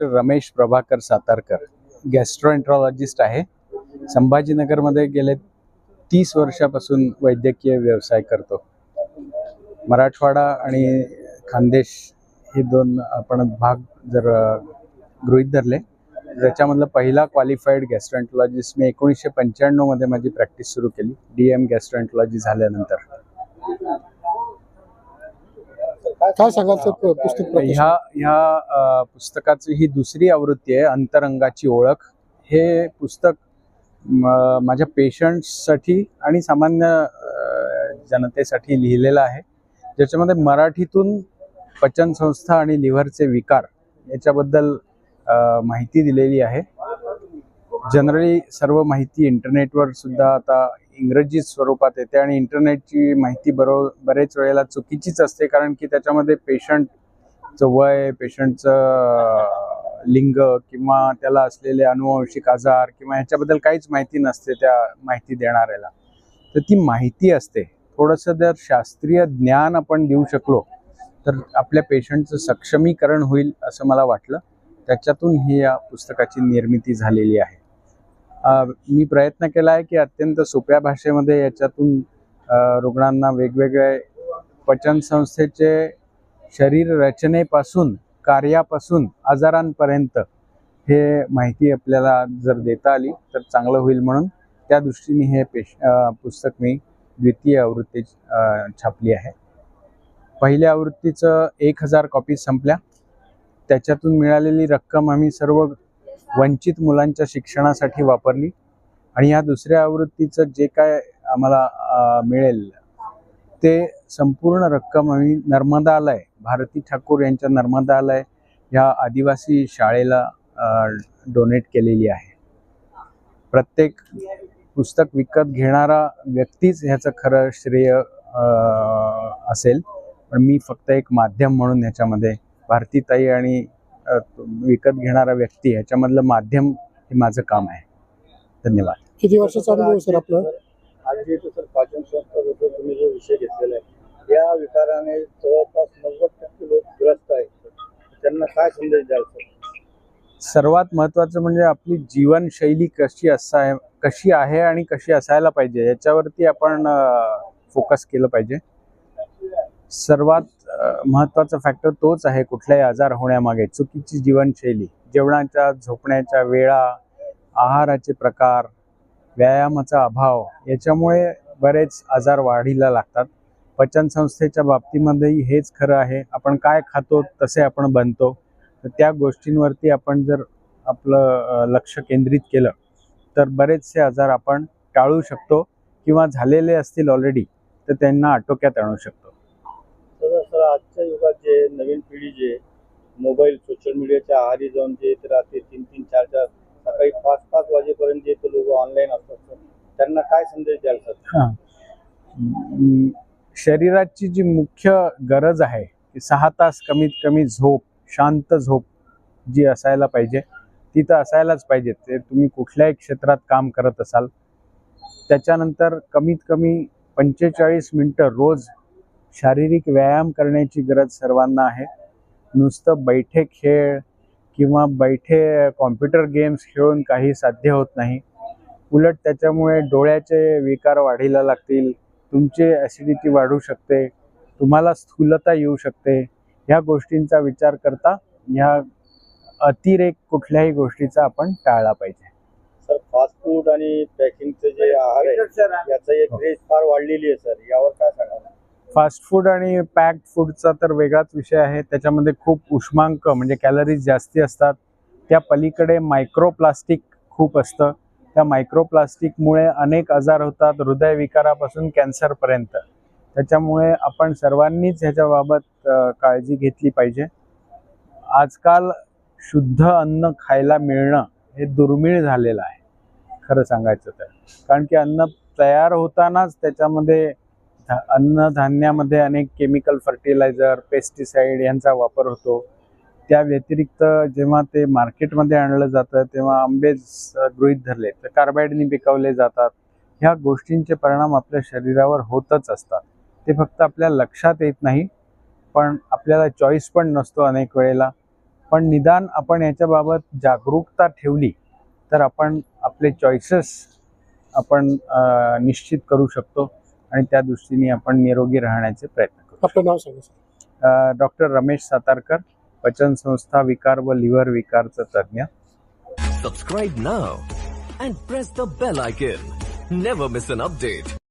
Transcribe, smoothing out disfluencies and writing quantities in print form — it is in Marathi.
रमेश प्रभाकर सातारकर गॅस्ट्रोएंट्रोलॉजिस्ट आहे. संभाजीनगरमध्ये गेले 30 वर्षापासून वैद्यकीय व्यवसाय करतो. मराठवाडा आणि खानदेश हे दोन आपण भाग जर गृहीत धरले, त्याच्यामधला पहिला क्वालिफाईड गॅस्ट्रोएंट्रोलॉजिस्ट मी 1995 मध्ये माझी प्रॅक्टिस सुरू केली DM गॅस्ट्रोएंट्रोलॉजी झाल्यानंतर. काय सांगाल सर पुस्तक? ह्या पुस्तकाची ही दुसरी आवृत्ती आहे, अंतरंगाची ओळख. हे पुस्तक माझ्या पेशंट्ससाठी आणि सामान्य जनतेसाठी लिहिलेलं आहे, ज्याच्यामध्ये मराठीतून पचनसंस्था आणि लिव्हरचे विकार याच्याबद्दल माहिती दिलेली आहे. जनरली सर्व माहिती इंटरनेटवर सुद्धा आता इंग्रजी स्वरूपात येते आणि इंटरनेटची माहिती बरेच वेळेला चुकीचीच असते, कारण की त्याच्यामध्ये पेशंटचं वय, पेशंटचं लिंग किंवा त्याला असलेले अनुवंशिक आजार किंवा ह्याच्याबद्दल काहीच माहिती नसते त्या माहिती देणाऱ्याला. तर ती माहिती असते. थोडंसं जर शास्त्रीय ज्ञान आपण देऊ शकलो तर आपल्या पेशंटचं सक्षमीकरण होईल असं मला वाटलं. त्याच्यातून ही या पुस्तकाची निर्मिती झालेली आहे. मी प्रयत्न केला आहे की अत्यंत सोप्या भाषेमध्ये याच्यातून रुग्णांना वेगवेगळे पचनसंस्थेचे शरीर रचनेपासून, कार्यापासून आजारांपर्यंत हे माहिती आपल्याला जर देता आली तर चांगलं होईल, म्हणून त्या दृष्टीने हे पुस्तक मी द्वितीय आवृत्ती छापली आहे. पहिल्या आवृत्तीचं 1000 कॉपीज संपल्या. त्याच्यातून मिळालेली रक्कम आम्ही सर्व वंचित मुलांच्या शिक्षणासाठी वापरली आणि या दुसऱ्या आवृत्तीचं जे काय आम्हाला मिळेल ते संपूर्ण रक्कम आम्ही नर्मदालय, भारती ठाकूर यांच्या नर्मदालय ह्या आदिवासी शाळेला डोनेट केलेली आहे. प्रत्येक पुस्तक विकत घेणारा व्यक्तीच ह्याचं खरं श्रेय असेल, पण मी फक्त एक माध्यम म्हणून ह्याच्यामध्ये भारतीताई आणि विकत घेणारा व्यक्ती ह्याच्यामधलं माध्यम हे माझं काम आहे. धन्यवाद. किती वर्षाचा अनुभव सर आपला? आज जे सर पाचनसंस्थेबद्दल तुम्ही जो विषय घेतलेला आहे, या विकाराने जवळपास 90% लोक ग्रस्त आहेत. त्यांना काय संदेश द्याल सर? सर्वात महत्त्वाचं म्हणजे आपली जीवनशैली कशी आहे आणि कशी असायला पाहिजे याच्यावरती आपण फोकस केलं पाहिजे. सर्वात महत्त्वाचा फॅक्टर तोच आहे कुठलाही आजार होण्यामागे, चुकीची जीवनशैली. जेवणाच्या, झोपण्याच्या वेळा, आहाराचे प्रकार, व्यायामाचा अभाव याच्यामुळे बरेच आजार वाढीला लागतात. पचनसंस्थेच्या बाबतीमध्येही हेच खरं आहे. आपण काय खातो तसे आपण बनतो. तर त्या गोष्टींवरती आपण जर आपलं लक्ष केंद्रित केलं तर बरेचसे आजार आपण टाळू शकतो किंवा झालेले असतील ऑलरेडी तर त्यांना आटोक्यात आणू शकतो. सर आजच्या युगात जे नवीन पिढी जे मोबाईल, सोशल मीडियाच्या आहारी जाऊन जे रात्री 3-3, 4-4, सकाळी 5-5 वाजेपर्यंत जे लोक ऑनलाईन असतात सर, त्यांना काय संदेश द्याल सर? शरीराची जी मुख्य गरज आहे की 6 तास कमीत कमी झोप, शांत झोप जी असायला पाहिजे ती तर असायलाच पाहिजे. ते तुम्ही कुठल्याही क्षेत्रात काम करत असाल. त्याच्यानंतर कमीत कमी 45 मिनिटं रोज शारीरिक व्यायाम करण्याची गरज सर्वांना आहे. नुसतं बैठे खेळ किंवा बैठे कॉम्प्युटर गेम्स खेळून काही साध्य होत नाही. उलट त्याच्यामुळे डोळ्याचे विकार वाढीला लागतील, तुमची ॲसिडिटी वाढू शकते, तुम्हाला स्थूलता येऊ शकते. ह्या गोष्टींचा विचार करता ह्या अतिरेक कुठल्याही गोष्टीचा आपण टाळला पाहिजे. सर फास्ट फूड आणि पॅकिंगचे जे आहार आहे याचा एक क्रेज फार वाढलेली आहे सर, यावर काय सांगाल? फास्ट फूड आणि पॅक्ड फूडचा तर वेगळाच विषय आहे. त्याच्यामध्ये खूप उष्मांक म्हणजे कॅलरीज जास्ती असतात. त्या पलीकडे मायक्रोप्लास्टिक खूप असतं. त्या मायक्रोप्लास्टिकमुळे अनेक आजार होतात, हृदयविकारापासून कॅन्सरपर्यंत. त्याच्यामुळे आपण सर्वांनीच ह्याच्याबाबत काळजी घेतली पाहिजे. आजकाल शुद्ध अन्न खायला मिळणं हे दुर्मिळ झालेलं आहे खरं सांगायचं तर, कारण की अन्न तयार होतानाच त्याच्यामध्ये अन्नधान्यामध्ये अनेक केमिकल फर्टिलायझर, पेस्टिसाइड यांचा वापर होतो. त्या व्यतिरिक्त जेव्हा ते मार्केटमध्ये आणलं जातं तेव्हा आंबे गृहीत धरले तर कार्बाइडनी पिकवले जातात. ह्या गोष्टींचे परिणाम आपल्या शरीरावर होतच असतात. ते फक्त आपल्या लक्षात येत नाही, पण आपल्याला चॉईस पण नसतो अनेक वेळेला. पण निदान आपण याच्याबाबत जागरूकता ठेवली तर आपण आपले चॉईसेस आपण निश्चित करू शकतो आणि त्या दृष्टीने आपण निरोगी राहण्याचे प्रयत्न करू. आपलं नाव सांगा सर. डॉक्टर रमेश सातारकर, पचन संस्था विकार व लिव्हर विकारचा तज्ञ. Subscribe now and press the bell icon. Never miss an update.